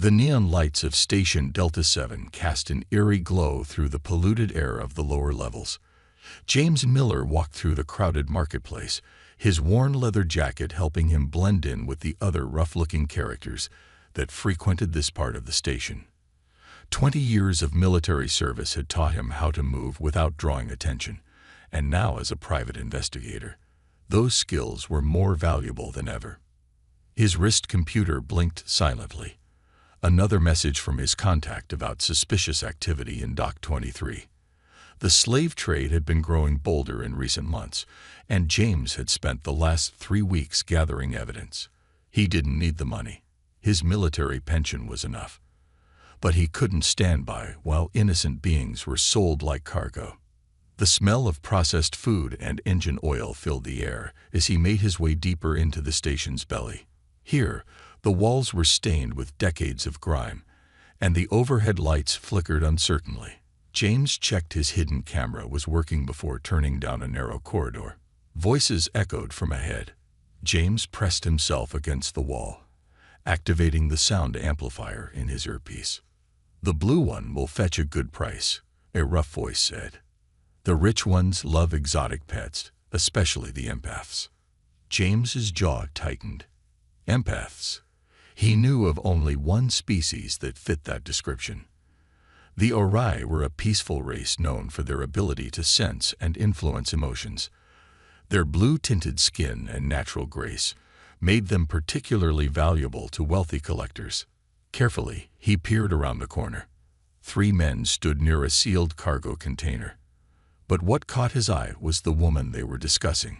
The neon lights of Station Delta 7 cast an eerie glow through the polluted air of the lower levels. James Miller walked through the crowded marketplace, his worn leather jacket helping him blend in with the other rough-looking characters that frequented this part of the station. 20 years of military service had taught him how to move without drawing attention, and now as a private investigator, those skills were more valuable than ever. His wrist computer blinked silently. Another message from his contact about suspicious activity in Dock 23. The slave trade had been growing bolder in recent months, and James had spent the last 3 weeks gathering evidence. He didn't need the money. His military pension was enough. But he couldn't stand by while innocent beings were sold like cargo. The smell of processed food and engine oil filled the air as he made his way deeper into the station's belly. Here, the walls were stained with decades of grime, and the overhead lights flickered uncertainly. James checked his hidden camera was working before turning down a narrow corridor. Voices echoed from ahead. James pressed himself against the wall, activating the sound amplifier in his earpiece. "The blue one will fetch a good price," a rough voice said. "The rich ones love exotic pets, especially the empaths." James's jaw tightened. Empaths. He knew of only one species that fit that description. The Ori were a peaceful race known for their ability to sense and influence emotions. Their blue-tinted skin and natural grace made them particularly valuable to wealthy collectors. Carefully, he peered around the corner. 3 men stood near a sealed cargo container. But what caught his eye was the woman they were discussing.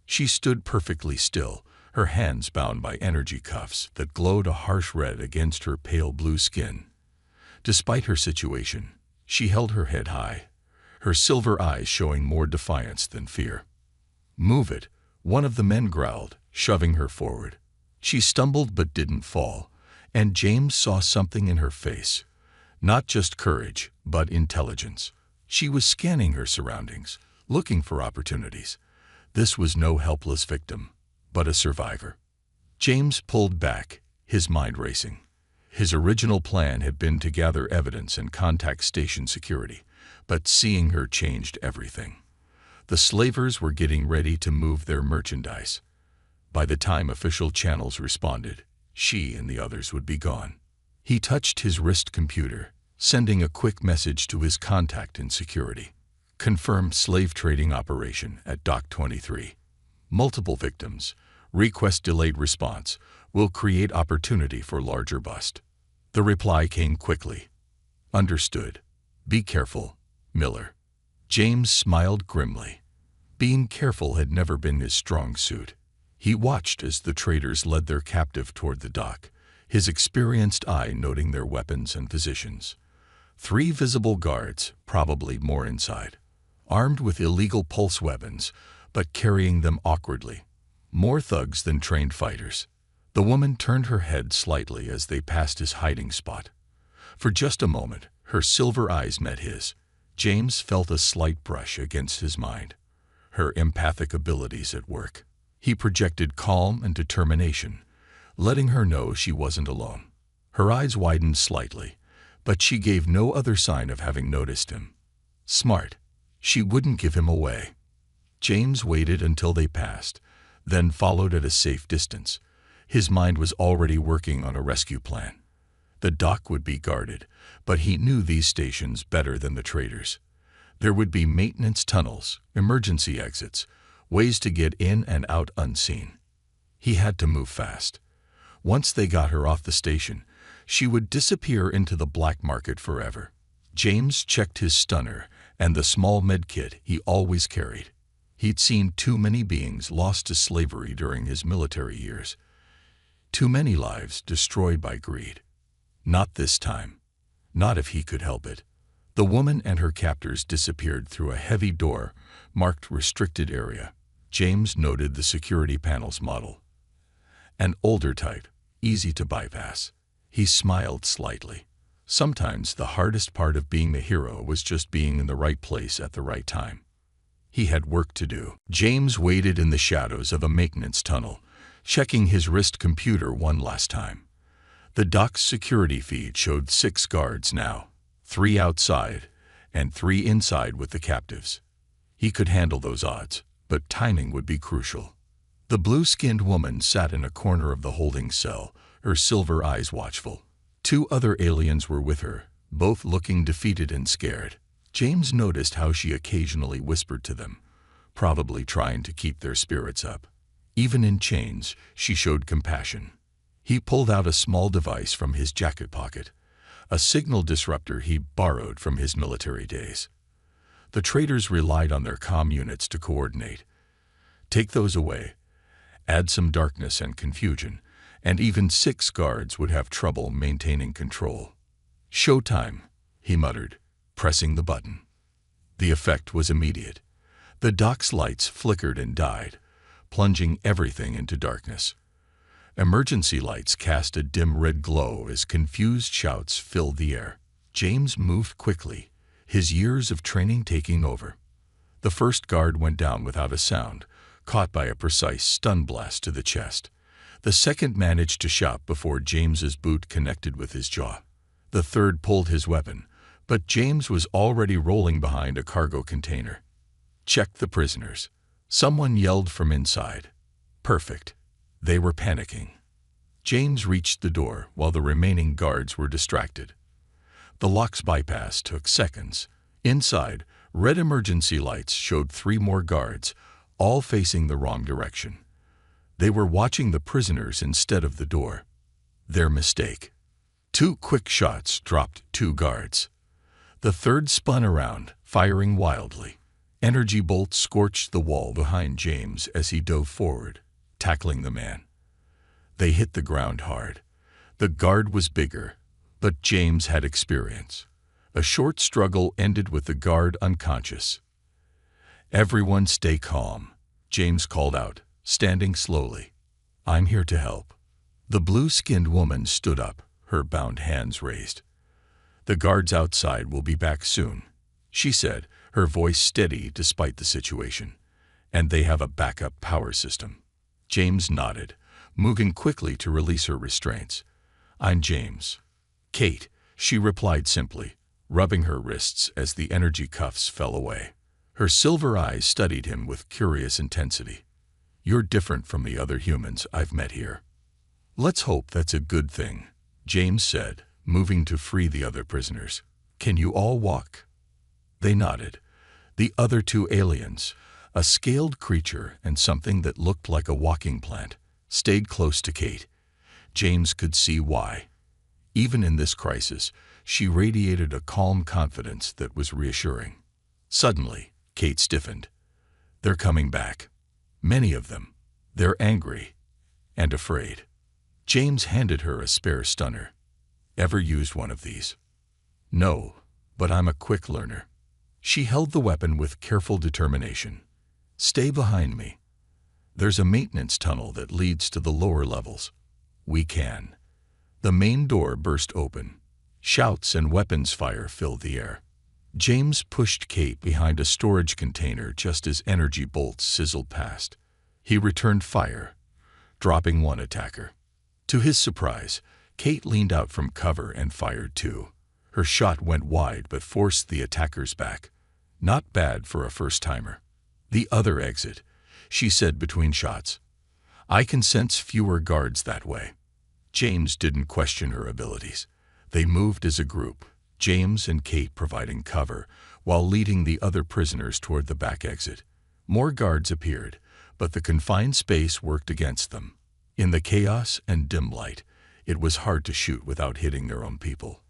She stood perfectly still, her hands bound by energy cuffs that glowed a harsh red against her pale blue skin. Despite her situation, she held her head high, her silver eyes showing more defiance than fear. "Move it," one of the men growled, shoving her forward. She stumbled but didn't fall, and James saw something in her face. Not just courage, but intelligence. She was scanning her surroundings, looking for opportunities. This was no helpless victim, but a survivor. James pulled back, his mind racing. His original plan had been to gather evidence and contact station security, but seeing her changed everything. The slavers were getting ready to move their merchandise. By the time official channels responded, she and the others would be gone. He touched his wrist computer, sending a quick message to his contact in security. Confirmed slave trading operation at Dock 23. Multiple victims. Request delayed response. Will create opportunity for larger bust. The reply came quickly. Understood. Be careful, Miller. James smiled grimly. Being careful had never been his strong suit. He watched as the traders led their captive toward the dock, his experienced eye noting their weapons and positions. 3 visible guards, probably more inside, armed with illegal pulse weapons, but carrying them awkwardly. More thugs than trained fighters. The woman turned her head slightly as they passed his hiding spot. For just a moment, her silver eyes met his. James felt a slight brush against his mind. Her empathic abilities at work. He projected calm and determination, letting her know she wasn't alone. Her eyes widened slightly, but she gave no other sign of having noticed him. Smart. She wouldn't give him away. James waited until they passed, then followed at a safe distance. His mind was already working on a rescue plan. The dock would be guarded, but he knew these stations better than the traders. There would be maintenance tunnels, emergency exits, ways to get in and out unseen. He had to move fast. Once they got her off the station, she would disappear into the black market forever. James checked his stunner and the small medkit he always carried. He'd seen too many beings lost to slavery during his military years. Too many lives destroyed by greed. Not this time. Not if he could help it. The woman and her captors disappeared through a heavy door marked restricted area. James noted the security panel's model. An older type, easy to bypass. He smiled slightly. Sometimes the hardest part of being the hero was just being in the right place at the right time. He had work to do. James waited in the shadows of a maintenance tunnel, checking his wrist computer one last time. The dock's security feed showed 6 guards now, 3 outside and 3 inside with the captives. He could handle those odds, but timing would be crucial. The blue-skinned woman sat in a corner of the holding cell, her silver eyes watchful. 2 other aliens were with her, both looking defeated and scared. James noticed how she occasionally whispered to them, probably trying to keep their spirits up. Even in chains, she showed compassion. He pulled out a small device from his jacket pocket, a signal disruptor he borrowed from his military days. The traders relied on their comm units to coordinate. Take those away, add some darkness and confusion, and even 6 guards would have trouble maintaining control. "Showtime," he muttered, pressing the button. The effect was immediate. The dock's lights flickered and died, plunging everything into darkness. Emergency lights cast a dim red glow as confused shouts filled the air. James moved quickly, his years of training taking over. The first guard went down without a sound, caught by a precise stun blast to the chest. The second managed to shout before James's boot connected with his jaw. The third pulled his weapon, but James was already rolling behind a cargo container. "Check the prisoners," someone yelled from inside. Perfect. They were panicking. James reached the door while the remaining guards were distracted. The lock's bypass took seconds. Inside, red emergency lights showed 3 more guards, all facing the wrong direction. They were watching the prisoners instead of the door. Their mistake. 2 quick shots dropped 2 guards. The third spun around, firing wildly. Energy bolts scorched the wall behind James as he dove forward, tackling the man. They hit the ground hard. The guard was bigger, but James had experience. A short struggle ended with the guard unconscious. "Everyone stay calm," James called out, standing slowly. "I'm here to help." The blue-skinned woman stood up, her bound hands raised. "The guards outside will be back soon," she said, her voice steady despite the situation. "And they have a backup power system." James nodded, moving quickly to release her restraints. "I'm James." "Kate," she replied simply, rubbing her wrists as the energy cuffs fell away. Her silver eyes studied him with curious intensity. "You're different from the other humans I've met here." "Let's hope that's a good thing," James said, moving to free the other prisoners. "Can you all walk?" They nodded. The other 2 aliens, a scaled creature and something that looked like a walking plant, stayed close to Kate. James could see why. Even in this crisis, she radiated a calm confidence that was reassuring. Suddenly, Kate stiffened. "They're coming back. Many of them. They're angry and afraid." James handed her a spare stunner. "Ever used one of these?" "No, but I'm a quick learner." She held the weapon with careful determination. "Stay behind me. There's a maintenance tunnel that leads to the lower levels. We can." The main door burst open. Shouts and weapons fire filled the air. James pushed Kate behind a storage container just as energy bolts sizzled past. He returned fire, dropping 1 attacker. To his surprise, Kate leaned out from cover and fired 2. Her shot went wide but forced the attackers back. Not bad for a first-timer. "The other exit," she said between shots. "I can sense fewer guards that way." James didn't question her abilities. They moved as a group, James and Kate providing cover, while leading the other prisoners toward the back exit. More guards appeared, but the confined space worked against them. In the chaos and dim light, it was hard to shoot without hitting their own people.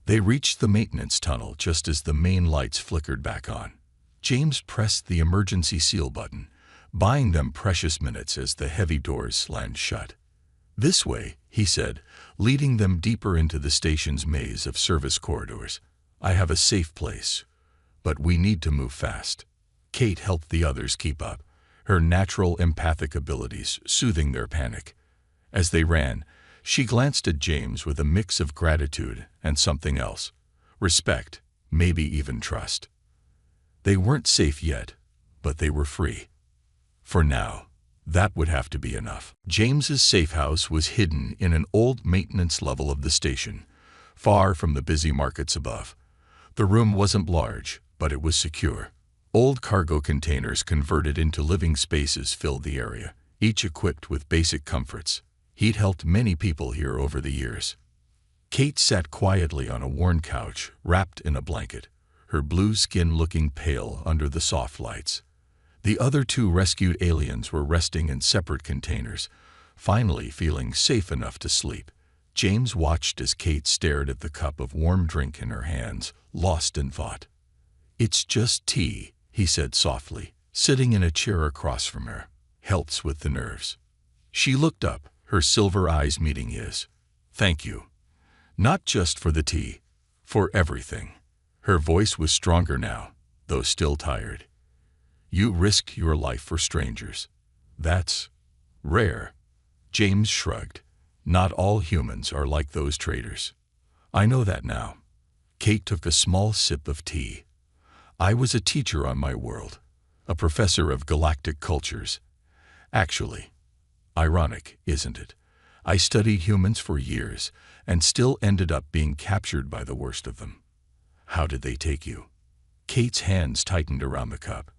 They reached the maintenance tunnel just as the main lights flickered back on. James pressed the emergency seal button, buying them precious minutes as the heavy doors slammed shut. "This way," he said, leading them deeper into the station's maze of service corridors. "I have a safe place, but we need to move fast." Kate helped the others keep up, her natural empathic abilities soothing their panic. As they ran, she glanced at James with a mix of gratitude and something else. Respect, maybe even trust. They weren't safe yet, but they were free. For now, That would have to be enough. James's safe house was hidden in an old maintenance level of the station, far from the busy markets above. The room wasn't large, but it was secure. Old cargo containers converted into living spaces filled the area, each equipped with basic comforts. He'd helped many people here over the years. Kate sat quietly on a worn couch, wrapped in a blanket, her blue skin looking pale under the soft lights. The other two rescued aliens were resting in separate containers, finally feeling safe enough to sleep. James watched as Kate stared at the cup of warm drink in her hands, lost in thought. "It's just tea," he said softly, sitting in a chair across from her. "Helps with the nerves." She looked up, her silver eyes meeting his. "Thank you. Not just for the tea, for everything." Her voice was stronger now, though still tired. "You risked your life for strangers. That's rare." James shrugged. "Not all humans are like those traders." "I know that now." Kate took a small sip of tea. "I was a teacher on my world, a professor of galactic cultures. Actually, ironic, isn't it? I studied humans for years and still ended up being captured by the worst of them." "How did they take you?" Kate's hands tightened around the cup.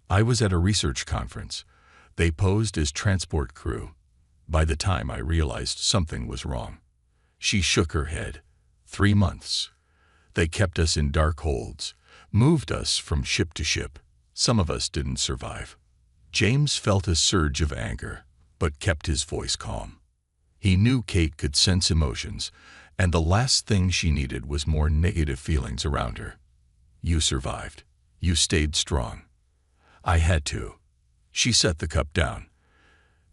"I was at a research conference. They posed as transport crew. By the time I realized something was wrong." She shook her head. 3 months. They kept us in dark holds, moved us from ship to ship. Some of us didn't survive." James felt a surge of anger, but kept his voice calm. He knew Kate could sense emotions, and the last thing she needed was more negative feelings around her. "You survived. You stayed strong." "I had to." She set the cup down.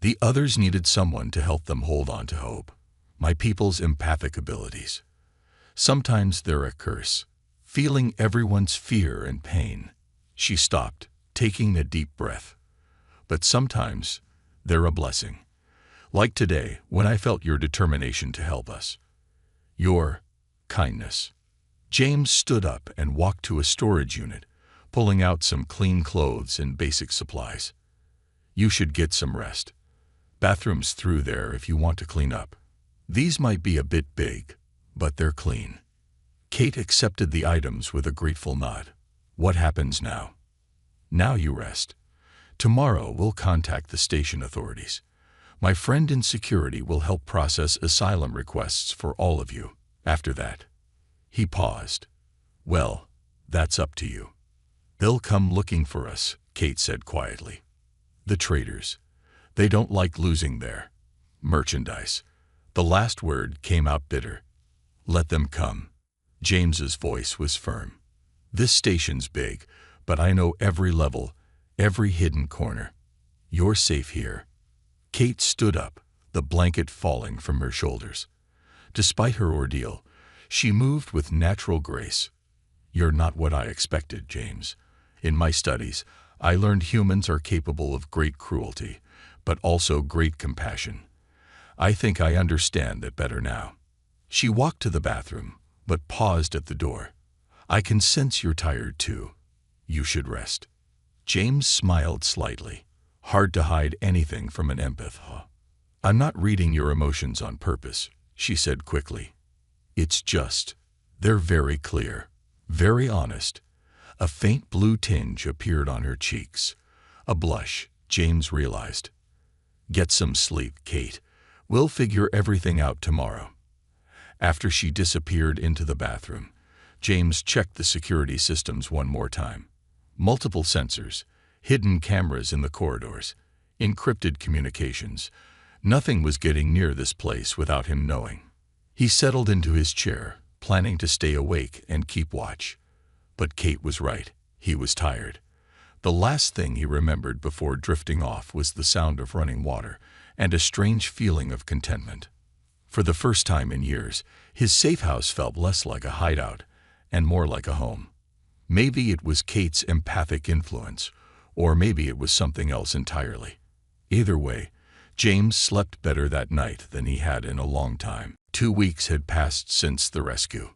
"The others needed someone to help them hold on to hope. My people's empathic abilities. Sometimes they're a curse, feeling everyone's fear and pain." She stopped, taking a deep breath. "But sometimes they're a blessing. Like today, when I felt your determination to help us. Your kindness." James stood up and walked to a storage unit, pulling out some clean clothes and basic supplies. "You should get some rest. Bathrooms through there if you want to clean up. These might be a bit big, but they're clean." Kate accepted the items with a grateful nod. "What happens now?" "Now you rest. Tomorrow we'll contact the station authorities. My friend in security will help process asylum requests for all of you. After that." He paused. "Well, that's up to you." "They'll come looking for us," Kate said quietly. "The traders. They don't like losing their merchandise." The last word came out bitter. "Let them come." James's voice was firm. "This station's big, but I know every level, every hidden corner. You're safe here." Kate stood up, the blanket falling from her shoulders. Despite her ordeal, she moved with natural grace. "You're not what I expected, James. In my studies, I learned humans are capable of great cruelty, but also great compassion. I think I understand that better now." She walked to the bathroom, but paused at the door. "I can sense you're tired too. You should rest." James smiled slightly. Hard to hide anything from an empath, huh? "I'm not reading your emotions on purpose," she said quickly. "It's just, they're very clear, very honest." A faint blue tinge appeared on her cheeks. A blush, James realized. "Get some sleep, Kate. We'll figure everything out tomorrow." After she disappeared into the bathroom, James checked the security systems one more time. Multiple sensors, hidden cameras in the corridors, encrypted communications. Nothing was getting near this place without him knowing. He settled into his chair, planning to stay awake and keep watch. But Kate was right. He was tired. The last thing he remembered before drifting off was the sound of running water and a strange feeling of contentment. For the first time in years, his safe house felt less like a hideout and more like a home. Maybe it was Kate's empathic influence, or maybe it was something else entirely. Either way, James slept better that night than he had in a long time. 2 weeks had passed since the rescue.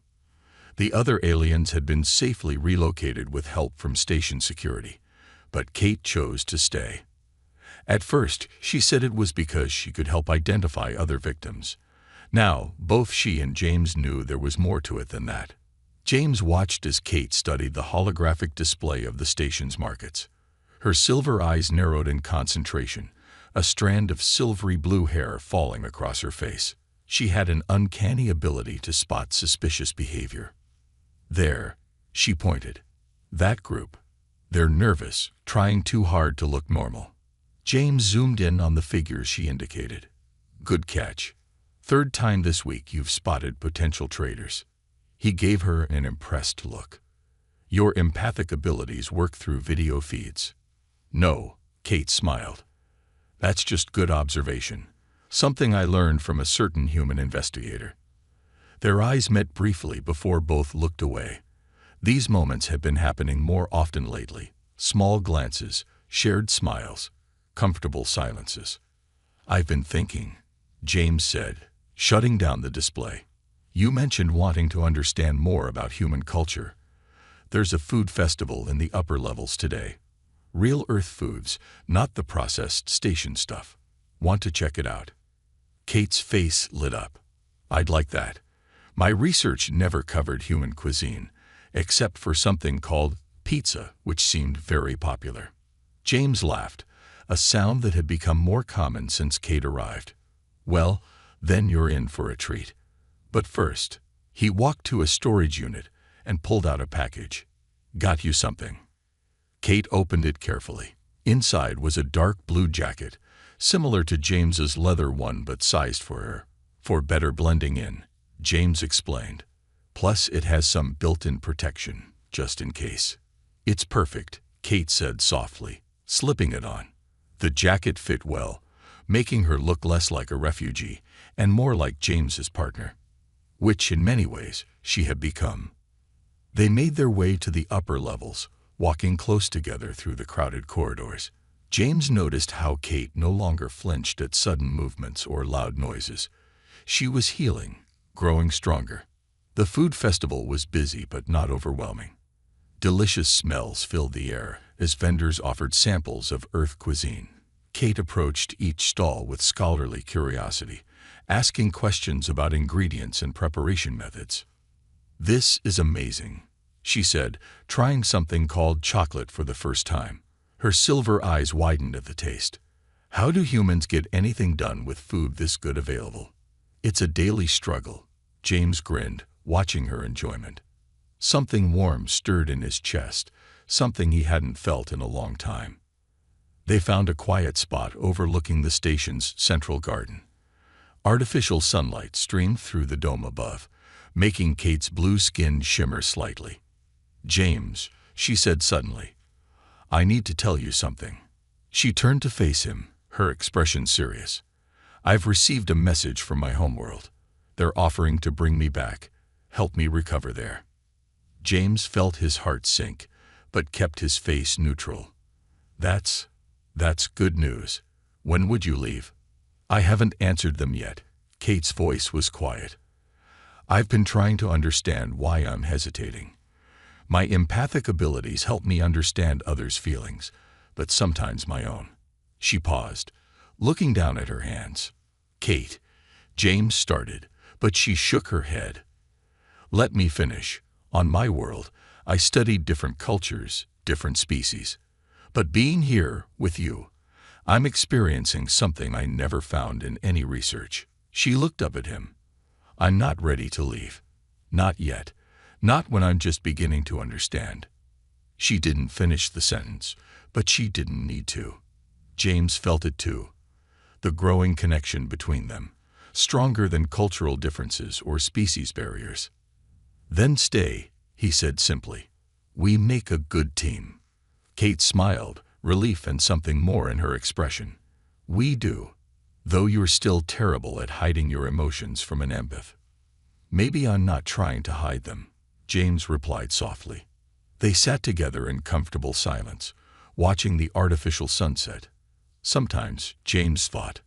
The other aliens had been safely relocated with help from station security, but Kate chose to stay. At first, she said it was because she could help identify other victims. Now, both she and James knew there was more to it than that. James watched as Kate studied the holographic display of the station's markets. Her silver eyes narrowed in concentration, a strand of silvery blue hair falling across her face. She had an uncanny ability to spot suspicious behavior. There, she pointed. That group. They're nervous, trying too hard to look normal. James zoomed in on the figures she indicated. Good catch. Third time this week you've spotted potential traitors. He gave her an impressed look. Your empathic abilities work through video feeds. No, Kate smiled. That's just good observation. Something I learned from a certain human investigator. Their eyes met briefly before both looked away. These moments have been happening more often lately. Small glances, shared smiles, comfortable silences. I've been thinking, James said, shutting down the display. You mentioned wanting to understand more about human culture. There's a food festival in the upper levels today. Real Earth foods, not the processed station stuff. Want to check it out? Kate's face lit up. I'd like that. My research never covered human cuisine, except for something called pizza, which seemed very popular. James laughed, a sound that had become more common since Kate arrived. Well, then you're in for a treat. But first, he walked to a storage unit and pulled out a package. Got you something. Kate opened it carefully. Inside was a dark blue jacket, similar to James's leather one but sized for her. For better blending in, James explained. Plus it has some built-in protection, just in case. It's perfect, Kate said softly, slipping it on. The jacket fit well, making her look less like a refugee and more like James's partner, which in many ways she had become. They made their way to the upper levels, walking close together through the crowded corridors. James noticed how Kate no longer flinched at sudden movements or loud noises. She was healing, growing stronger. The food festival was busy but not overwhelming. Delicious smells filled the air as vendors offered samples of Earth cuisine. Kate approached each stall with scholarly curiosity, asking questions about ingredients and preparation methods. This is amazing, she said, trying something called chocolate for the first time. Her silver eyes widened at the taste. How do humans get anything done with food this good available? It's a daily struggle, James grinned, watching her enjoyment. Something warm stirred in his chest, something he hadn't felt in a long time. They found a quiet spot overlooking the station's central garden. Artificial sunlight streamed through the dome above, making Kate's blue skin shimmer slightly. James, she said suddenly, I need to tell you something. She turned to face him, her expression serious. I've received a message from my homeworld. They're offering to bring me back, help me recover there. James felt his heart sink, but kept his face neutral. That's good news. When would you leave? I haven't answered them yet. Kate's voice was quiet. I've been trying to understand why I'm hesitating. My empathic abilities help me understand others' feelings, but sometimes my own. She paused, looking down at her hands. Kate, James started, but she shook her head. Let me finish. On my world, I studied different cultures, different species. But being here with you, I'm experiencing something I never found in any research. She looked up at him. I'm not ready to leave. Not yet. Not when I'm just beginning to understand. She didn't finish the sentence, but she didn't need to. James felt it too. The growing connection between them, stronger than cultural differences or species barriers. Then stay, he said simply. We make a good team. Kate smiled, relief and something more in her expression. We do, though you're still terrible at hiding your emotions from an empath. Maybe I'm not trying to hide them, James replied softly. They sat together in comfortable silence, watching the artificial sunset. Sometimes, James thought,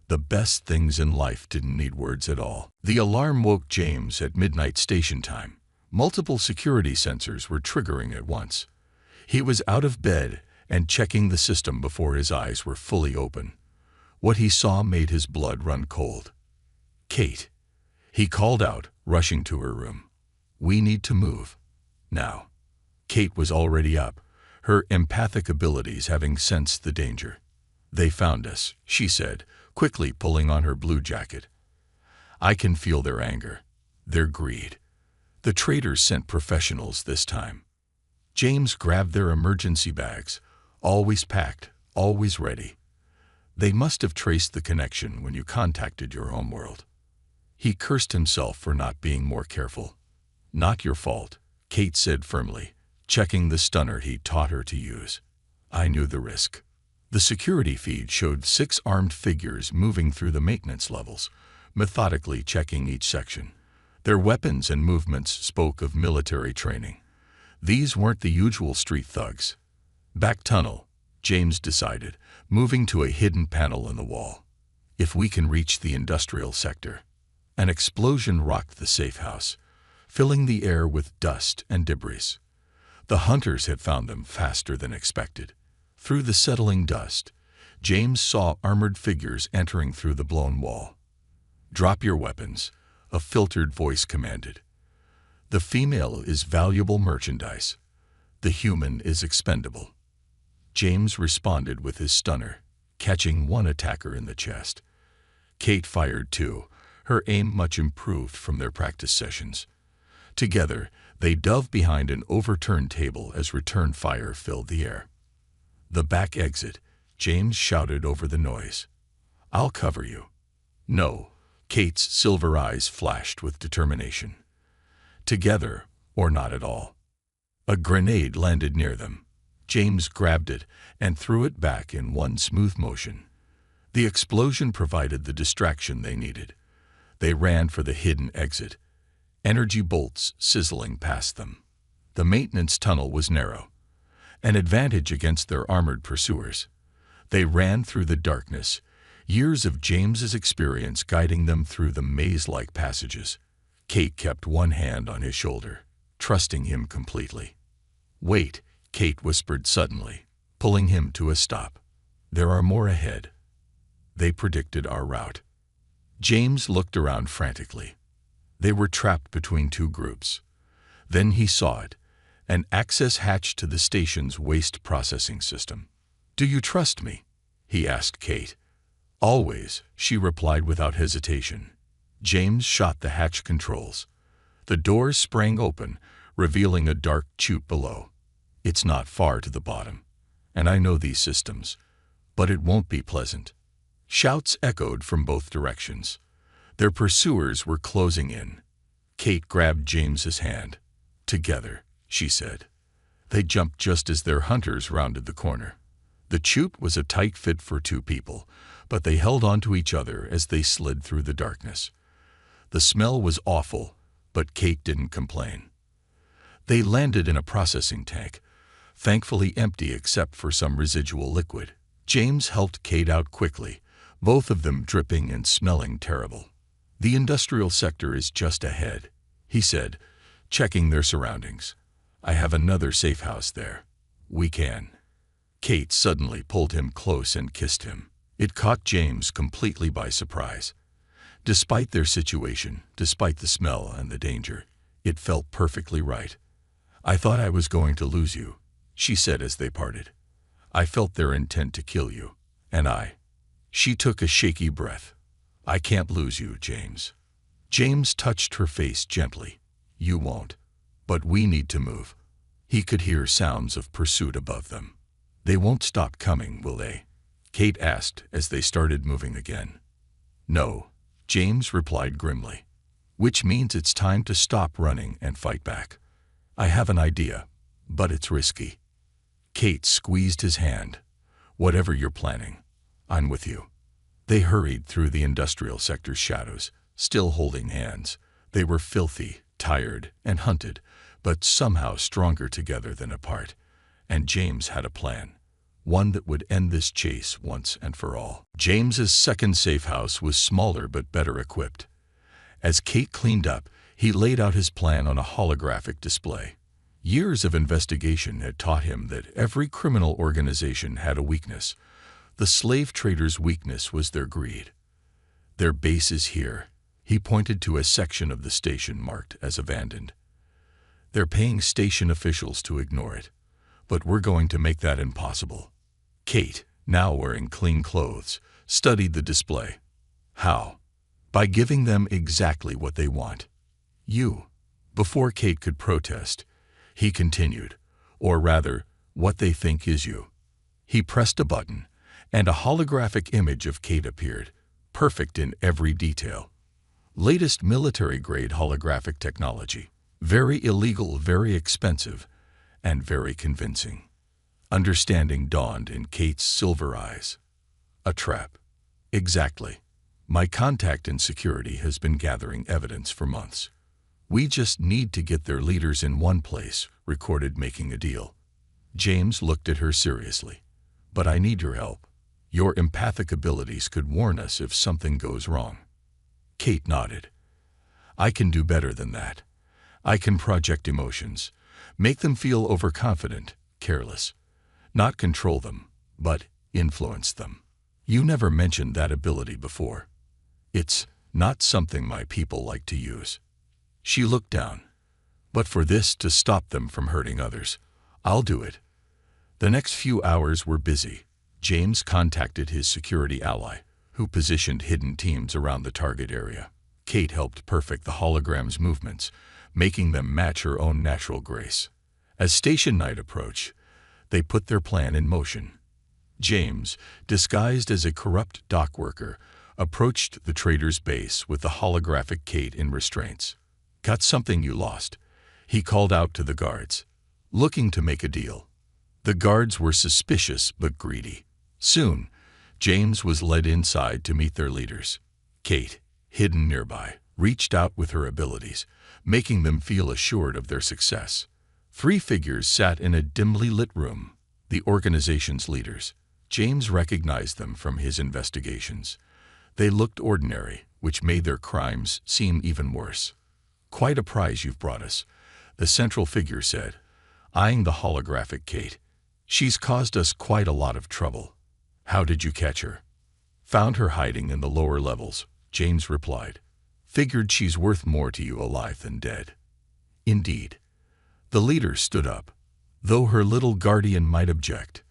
the best things in life didn't need words at all. The alarm woke James at midnight station time. Multiple security sensors were triggering at once. He was out of bed and checking the system before his eyes were fully open. What he saw made his blood run cold. "Kate," he called out, rushing to her room. "We need to move. Now." Kate was already up, her empathic abilities having sensed the danger. "They found us," she said, quickly pulling on her blue jacket. "I can feel their anger, their greed. The traitors sent professionals this time." James grabbed their emergency bags, always packed, always ready. "They must have traced the connection when you contacted your homeworld." He cursed himself for not being more careful. "Not your fault," Kate said firmly, checking the stunner he taught her to use. "I knew the risk." The security feed showed 6 armed figures moving through the maintenance levels, methodically checking each section. Their weapons and movements spoke of military training. These weren't the usual street thugs. "Back tunnel," James decided, moving to a hidden panel in the wall. "If we can reach the industrial sector." An explosion rocked the safe house, filling the air with dust and debris. The hunters had found them faster than expected. Through the settling dust, James saw armored figures entering through the blown wall. "Drop your weapons," a filtered voice commanded. "The female is valuable merchandise. The human is expendable." James responded with his stunner, catching one attacker in the chest. Kate fired too, her aim much improved from their practice sessions. Together, they dove behind an overturned table as return fire filled the air. "The back exit," James shouted over the noise. "I'll cover you." "No," Kate's silver eyes flashed with determination. "Together, or not at all." A grenade landed near them. James grabbed it and threw it back in one smooth motion. The explosion provided the distraction they needed. They ran for the hidden exit, energy bolts sizzling past them. The maintenance tunnel was narrow, an advantage against their armored pursuers. They ran through the darkness, years of James's experience guiding them through the maze-like passages. Kate kept one hand on his shoulder, trusting him completely. "Wait," Kate whispered suddenly, pulling him to a stop. "There are more ahead." They predicted our route. James looked around frantically. They were trapped between 2 groups. Then he saw it, an access hatch to the station's waste processing system. "Do you trust me?" he asked Kate. "Always," she replied without hesitation. James shot the hatch controls. The doors sprang open, revealing a dark chute below. "It's not far to the bottom, and I know these systems, but it won't be pleasant." Shouts echoed from both directions. Their pursuers were closing in. Kate grabbed James's hand. "Together," she said. They jumped just as their hunters rounded the corner. The chute was a tight fit for 2 people, but they held on to each other as they slid through the darkness. The smell was awful, but Kate didn't complain. They landed in a processing tank, thankfully empty except for some residual liquid. James helped Kate out quickly, both of them dripping and smelling terrible. "The industrial sector is just ahead," he said, checking their surroundings. "I have another safe house there. We can." Kate suddenly pulled him close and kissed him. It caught James completely by surprise. Despite their situation, despite the smell and the danger, it felt perfectly right. "I thought I was going to lose you," she said as they parted. "I felt their intent to kill you, and She took a shaky breath. "I can't lose you, James." James touched her face gently. "You won't. But we need to move." He could hear sounds of pursuit above them. "They won't stop coming, will they?" Kate asked as they started moving again. "No," James replied grimly. "Which means it's time to stop running and fight back. I have an idea, but it's risky." Kate squeezed his hand. "Whatever you're planning, I'm with you." They hurried through the industrial sector's shadows, still holding hands. They were filthy, tired, and hunted, but somehow stronger together than apart. And James had a plan, one that would end this chase once and for all. James's second safe house was smaller but better equipped. As Kate cleaned up, he laid out his plan on a holographic display. Years of investigation had taught him that every criminal organization had a weakness. The slave traders' weakness was their greed. Their base is here. He pointed to a section of the station marked as abandoned. They're paying station officials to ignore it, but we're going to make that impossible. Kate, now wearing clean clothes, studied the display. How? By giving them exactly what they want. You. Before Kate could protest, he continued, or rather, what they think is you. He pressed a button, and a holographic image of Kate appeared, perfect in every detail. Latest military-grade holographic technology. Very illegal, very expensive, and very convincing. Understanding dawned in Kate's silver eyes. A trap. Exactly. My contact in security has been gathering evidence for months. We just need to get their leaders in one place, recorded making a deal. James looked at her seriously. But I need your help. Your empathic abilities could warn us if something goes wrong. Kate nodded. I can do better than that. I can project emotions, make them feel overconfident, careless. Not control them, but influence them. You never mentioned that ability before. It's not something my people like to use. She looked down. But for this to stop them from hurting others, I'll do it. The next few hours were busy. James contacted his security ally, who positioned hidden teams around the target area. Kate helped perfect the hologram's movements, making them match her own natural grace. As station night approached, they put their plan in motion. James, disguised as a corrupt dock worker, approached the trader's base with the holographic Kate in restraints. Got something you lost, he called out to the guards, looking to make a deal. The guards were suspicious but greedy. Soon, James was led inside to meet their leaders. Kate, hidden nearby, reached out with her abilities, making them feel assured of their success. 3 figures sat in a dimly lit room, the organization's leaders. James recognized them from his investigations. They looked ordinary, which made their crimes seem even worse. Quite a prize you've brought us, the central figure said, eyeing the holographic Kate. She's caused us quite a lot of trouble. How did you catch her? Found her hiding in the lower levels, James replied. Figured she's worth more to you alive than dead. Indeed. The leader stood up, though her little guardian might object.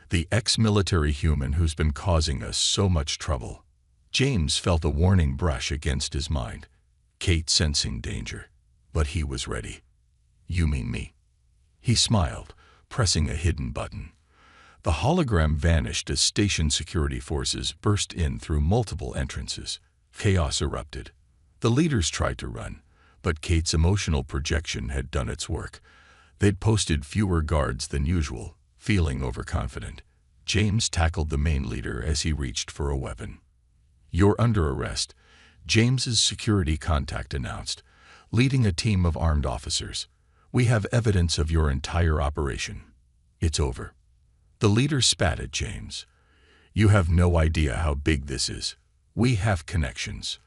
The ex-military human who's been causing us so much trouble. James felt a warning brush against his mind. Kate sensing danger, but he was ready. You mean me? He smiled, pressing a hidden button. The hologram vanished as station security forces burst in through multiple entrances. Chaos erupted. The leaders tried to run, but Kate's emotional projection had done its work. They'd posted fewer guards than usual, feeling overconfident. James tackled the main leader as he reached for a weapon. You're under arrest, James's security contact announced, leading a team of armed officers. We have evidence of your entire operation. It's over. The leader spat at James. You have no idea how big this is. We have connections.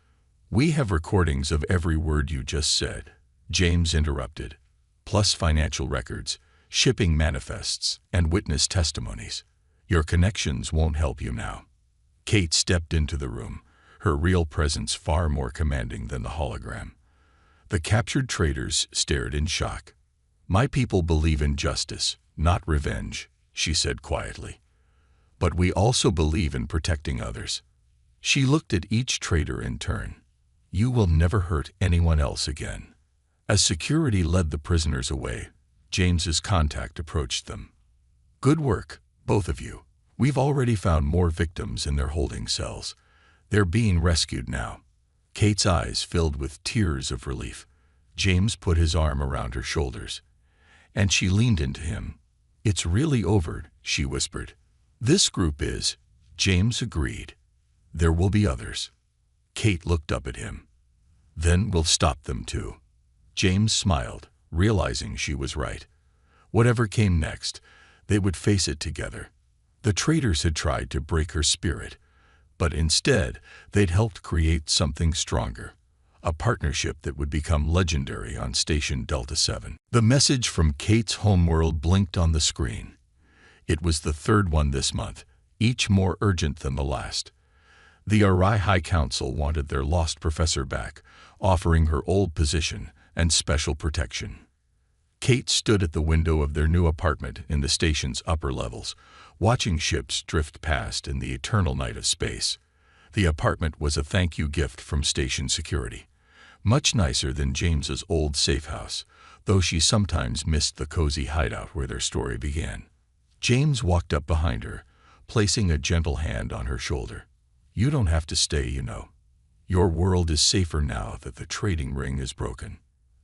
We have recordings of every word you just said, James interrupted, plus financial records, shipping manifests, and witness testimonies. Your connections won't help you now. Kate stepped into the room, her real presence far more commanding than the hologram. The captured traders stared in shock. My people believe in justice, not revenge, she said quietly. But we also believe in protecting others. She looked at each trader in turn. You will never hurt anyone else again. As security led the prisoners away, James's contact approached them. Good work, both of you. We've already found more victims in their holding cells. They're being rescued now. Kate's eyes filled with tears of relief. James put his arm around her shoulders, and she leaned into him. It's really over, she whispered. This group is. James agreed. There will be others. Kate looked up at him. Then we'll stop them too. James smiled, realizing she was right. Whatever came next, they would face it together. The traitors had tried to break her spirit, but instead they'd helped create something stronger. a partnership that would become legendary on Station Delta 7. The message from Kate's homeworld blinked on the screen. It was the third one this month, each more urgent than the last. The RI High Council wanted their lost professor back, offering her old position and special protection. Kate stood at the window of their new apartment in the station's upper levels, watching ships drift past in the eternal night of space. The apartment was a thank you gift from station security. Much nicer than James's old safe house, though she sometimes missed the cozy hideout where their story began. James walked up behind her, placing a gentle hand on her shoulder. "You don't have to stay, you know. Your world is safer now that the trading ring is broken."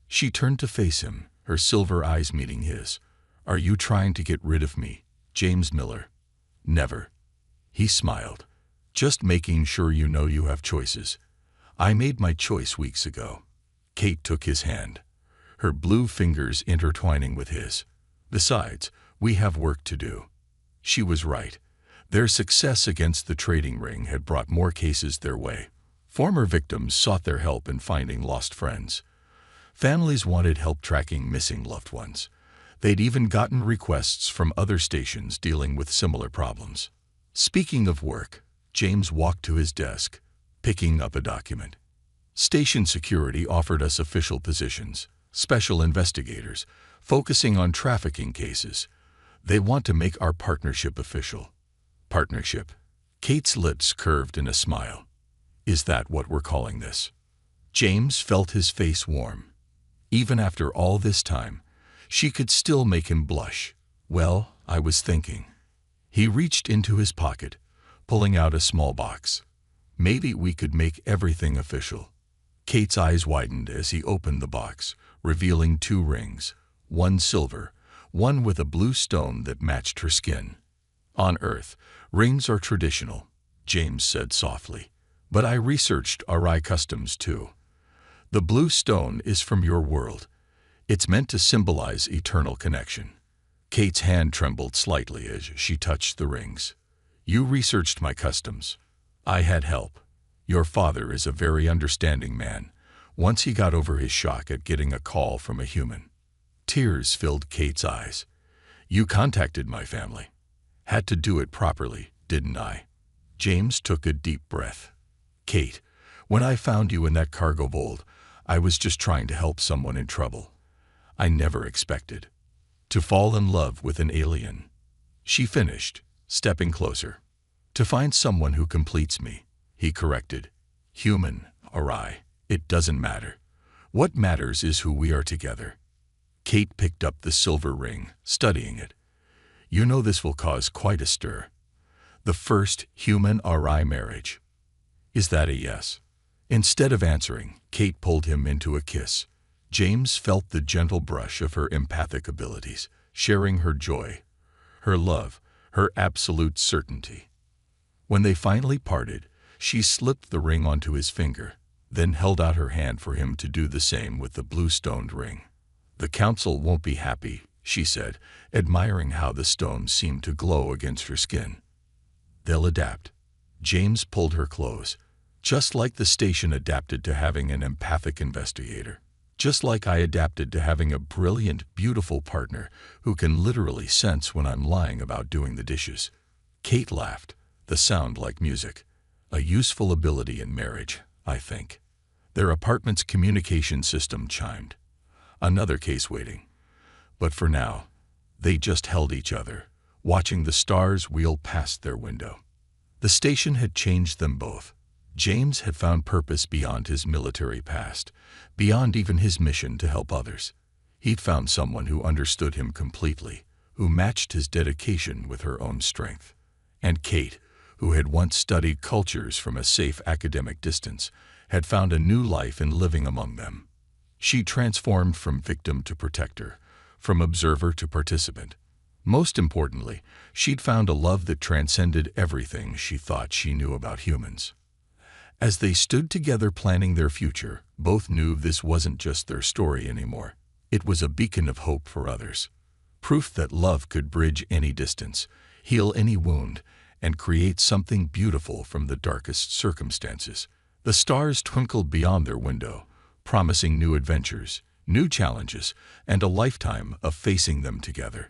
She turned to face him, her silver eyes meeting his. "Are you trying to get rid of me, James Miller?" "Never." He smiled. "Just making sure you know you have choices. I made my choice weeks ago." Kate took his hand, her blue fingers intertwining with his. "Besides, we have work to do." She was right. Their success against the trading ring had brought more cases their way. Former victims sought their help in finding lost friends. Families wanted help tracking missing loved ones. They'd even gotten requests from other stations dealing with similar problems. Speaking of work, James walked to his desk, picking up a document. "Station security offered us official positions, special investigators, focusing on trafficking cases. They want to make our partnership official." "Partnership?" Kate's lips curved in a smile. "Is that what we're calling this?" James felt his face warm. Even after all this time, she could still make him blush. "Well, I was thinking." He reached into his pocket, pulling out a small box. "Maybe we could make everything official." Kate's eyes widened as he opened the box, revealing 2 rings, one silver, one with a blue stone that matched her skin. "On Earth, rings are traditional," James said softly. "But I researched RI customs too. The blue stone is from your world. It's meant to symbolize eternal connection." Kate's hand trembled slightly as she touched the rings. "You researched my customs. I had help. Your father is a very understanding man, once he got over his shock at getting a call from a human." Tears filled Kate's eyes. "You contacted my family. Had to do it properly, didn't I?" James took a deep breath. "Kate, when I found you in that cargo hold, I was just trying to help someone in trouble. I never expected to fall in love with an alien," she finished, stepping closer. "To find someone who completes me," he corrected. "Human or I, it doesn't matter. What matters is who we are together." Kate picked up the silver ring, studying it. "You know this will cause quite a stir. The first human RI marriage. Is that a yes?" Instead of answering, Kate pulled him into a kiss. James felt the gentle brush of her empathic abilities, sharing her joy, her love, her absolute certainty. When they finally parted, she slipped the ring onto his finger, then held out her hand for him to do the same with the blue-stoned ring. "The council won't be happy," she said, admiring how the stone seemed to glow against her skin. "They'll adapt." James pulled her close. "Just like the station adapted to having an empathic investigator. Just like I adapted to having a brilliant, beautiful partner who can literally sense when I'm lying about doing the dishes." Kate laughed, the sound like music. "A useful ability in marriage, I think." Their apartment's communication system chimed. Another case waiting. But for now, they just held each other, watching the stars wheel past their window. The station had changed them both. James had found purpose beyond his military past, beyond even his mission to help others. He'd found someone who understood him completely, who matched his dedication with her own strength. And Kate, who had once studied cultures from a safe academic distance, had found a new life in living among them. She transformed from victim to protector, from observer to participant. Most importantly, she'd found a love that transcended everything she thought she knew about humans. As they stood together planning their future, both knew this wasn't just their story anymore. It was a beacon of hope for others. Proof that love could bridge any distance, heal any wound, and create something beautiful from the darkest circumstances. The stars twinkled beyond their window, promising new adventures, new challenges, and a lifetime of facing them together.